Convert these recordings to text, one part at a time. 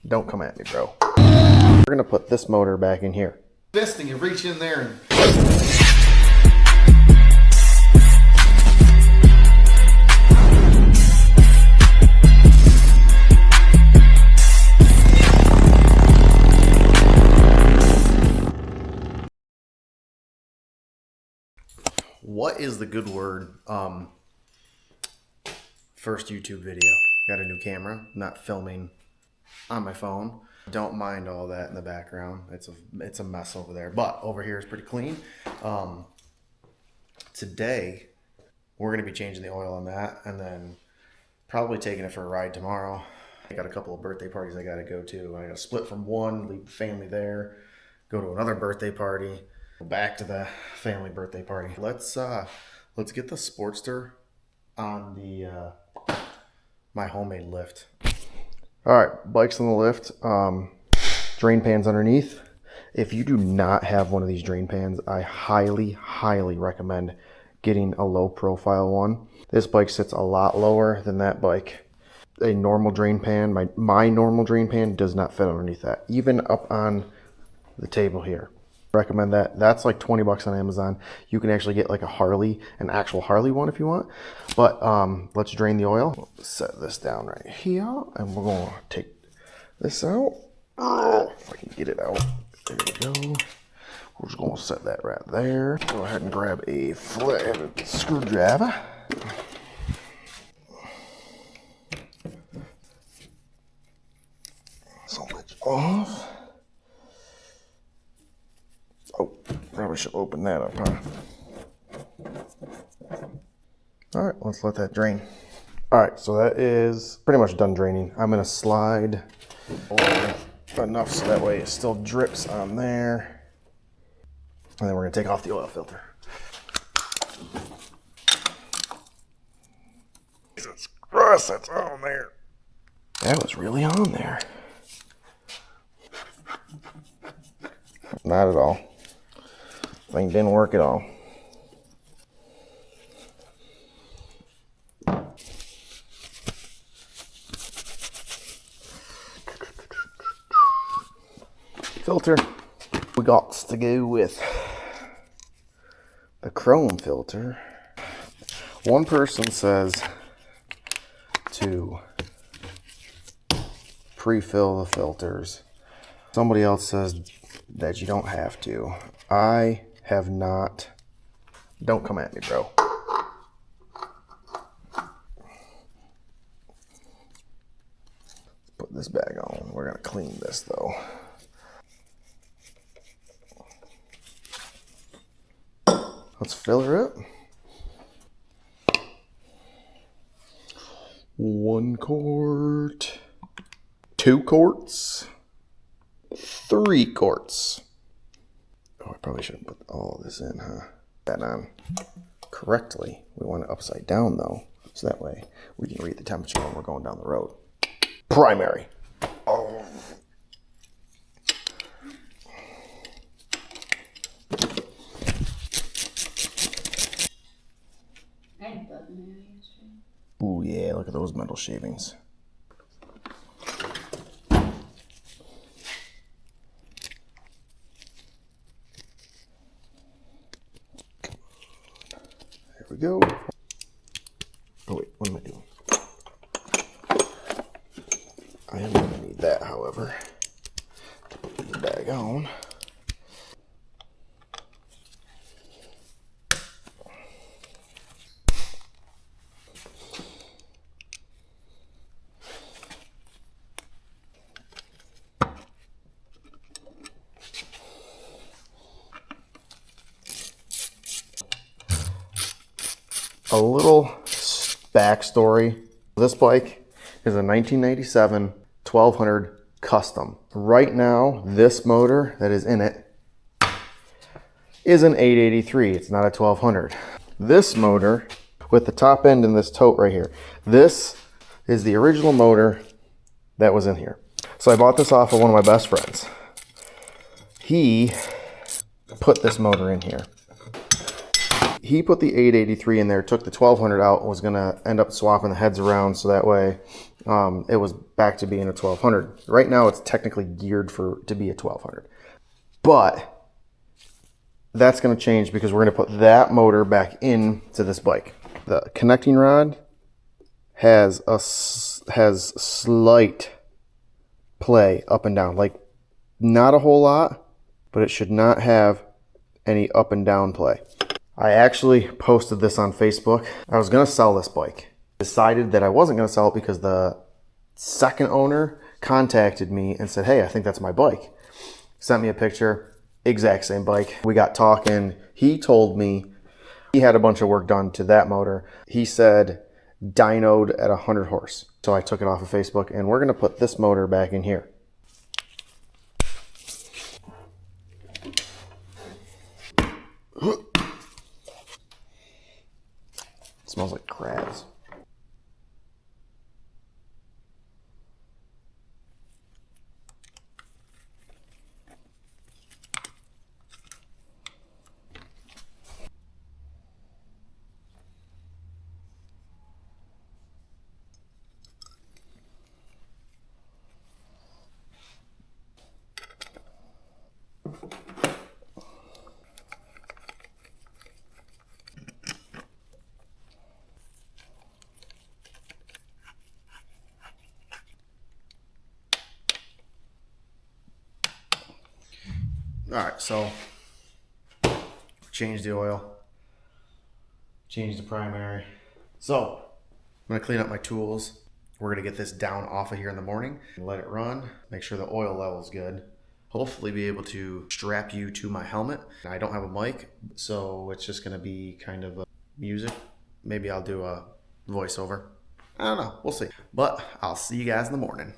Don't come at me, bro. We're gonna put this motor back in here. This thing, you reach in there and... What is the good word? First YouTube video. Got a new camera, not filming on my phone. Don't mind all that in the background. It's a mess over there, but over here is pretty clean. Today we're gonna be changing the oil on that and then probably taking it for a ride tomorrow. I got a couple of birthday parties I gotta go to. I gotta split from one, leave the family there, go to another birthday party, go back to the family birthday party. Let's get the Sportster on the my homemade lift. All right, bike's on the lift. Drain pans underneath. If you do not have one of these drain pans, I highly recommend getting a low profile one. This bike sits a lot lower than that bike. A normal drain pan, my normal drain pan does not fit underneath that, even up on the table here. Recommend that. That's like 20 bucks on Amazon. You can actually get like a Harley, an actual Harley one if you want. But let's drain the oil. Set this down right here, and we're gonna take this out. If I can get it out. There we go. We're just gonna set that right there. Go ahead and grab a flathead screwdriver. So much off. Oh, probably should open that up, huh? All right, let's let that drain. All right, so that is pretty much done draining. I'm gonna slide enough so that way it still drips on there. And then we're gonna take off the oil filter. Jesus Christ, that's on there. That was really on there. Not at all. Thing didn't work at all. Filter. We got to go with the chrome filter. One person says to pre-fill the filters. Somebody else says that you don't have to. I have not. Don't come at me, bro. Let's put this bag on. We're gonna clean this though. Let's fill her up. 1 quart, 2 quarts, 3 quarts. Oh, I probably shouldn't put all of this in, huh? That on correctly. We want it upside down though, so that way we can read the temperature when we're going down the road. Primary. Oh. Ooh, yeah, look at those metal shavings. There we go. Oh wait, what am I doing? I am going to need that, however, to put the bag on. A little backstory. This bike is a 1997 1200 custom. Right now, this motor that is in it is an 883. It's not a 1200. This motor with the top end in this tote right here, this is the original motor that was in here. So I bought this off of one of my best friends. He put this motor in here. he put the 883 in there, took the 1200 out, and was going to end up swapping the heads around so that way it was back to being a 1200. Right now it's technically geared to be a 1200. But that's going to change because we're going to put that motor back into this bike. The connecting rod has slight play up and down, like not a whole lot, but it should not have any up and down play. I actually posted this on Facebook. I was gonna sell this bike. Decided that I wasn't gonna sell it because the second owner contacted me and said, hey, I think that's my bike. Sent me a picture, exact same bike. We got talking. He told me he had a bunch of work done to that motor. He said dynoed at 100 horse. So I took it off of Facebook and we're gonna put this motor back in here. It smells like crabs. All right, so change the oil, change the primary. So I'm gonna clean up my tools. We're gonna get this down off of here in the morning and let it run, make sure the oil level is good. Hopefully be able to strap you to my helmet. I don't have a mic, so it's just gonna be kind of music. Maybe I'll do a voiceover. I don't know, we'll see. But I'll see you guys in the morning.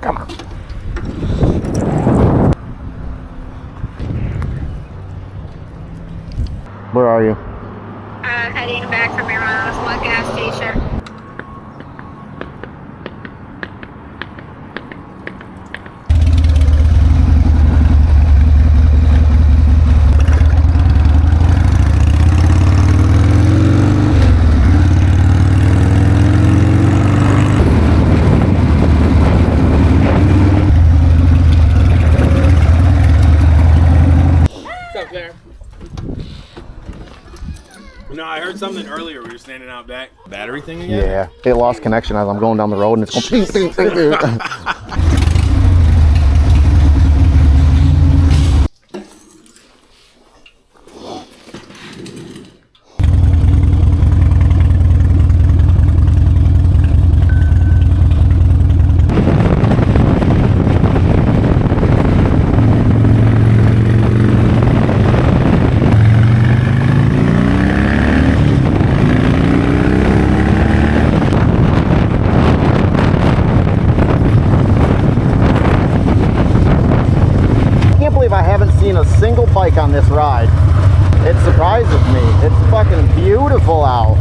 Come on. Where are you? Heading back from your mom's one gas station. No, I heard something earlier. We were standing out back. Battery thing again? Yeah, it lost connection as I'm going down the road and it's going. I haven't seen a single bike on this ride. It surprises me. It's fucking beautiful out.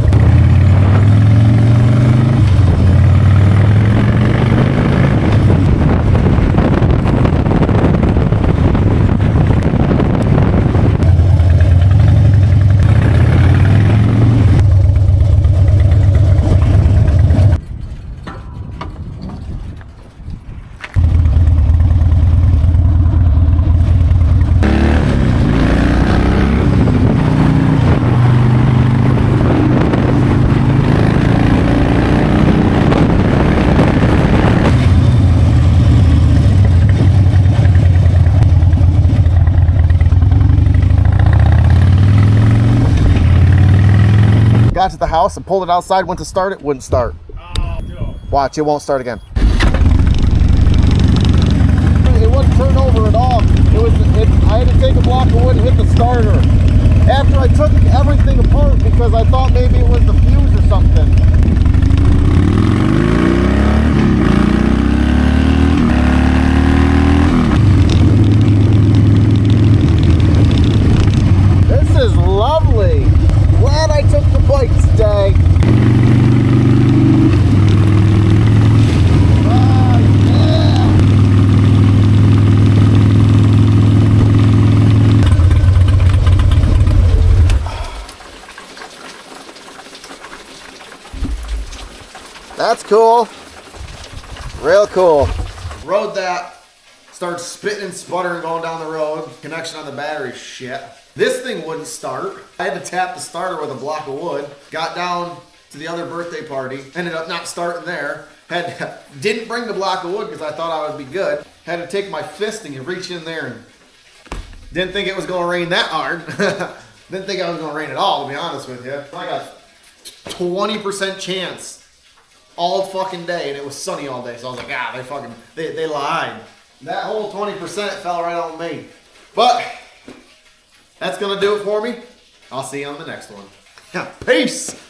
house and pulled it outside, went to start it, wouldn't start. Oh, no. Watch, it won't start again. It wouldn't turn over at all. I had to take a block of wood and hit the starter. After I took everything apart because I thought maybe it was the fuse or something. This is lovely. Glad I took the bike today. That's cool. Real cool. Rode that. Started spitting and sputtering going down the road. Connection on the battery, shit. This thing wouldn't start. I had to tap the starter with a block of wood. Got down to the other birthday party. Ended up not starting there. Didn't bring the block of wood because I thought I would be good. Had to take my fisting and reach in there and didn't think it was going to rain that hard. Didn't think I was going to rain at all, to be honest with you. I got a 20% chance all fucking day, and it was sunny all day. So I was like, they lied. That whole 20% fell right on me. But that's gonna do it for me. I'll see you on the next one. Peace.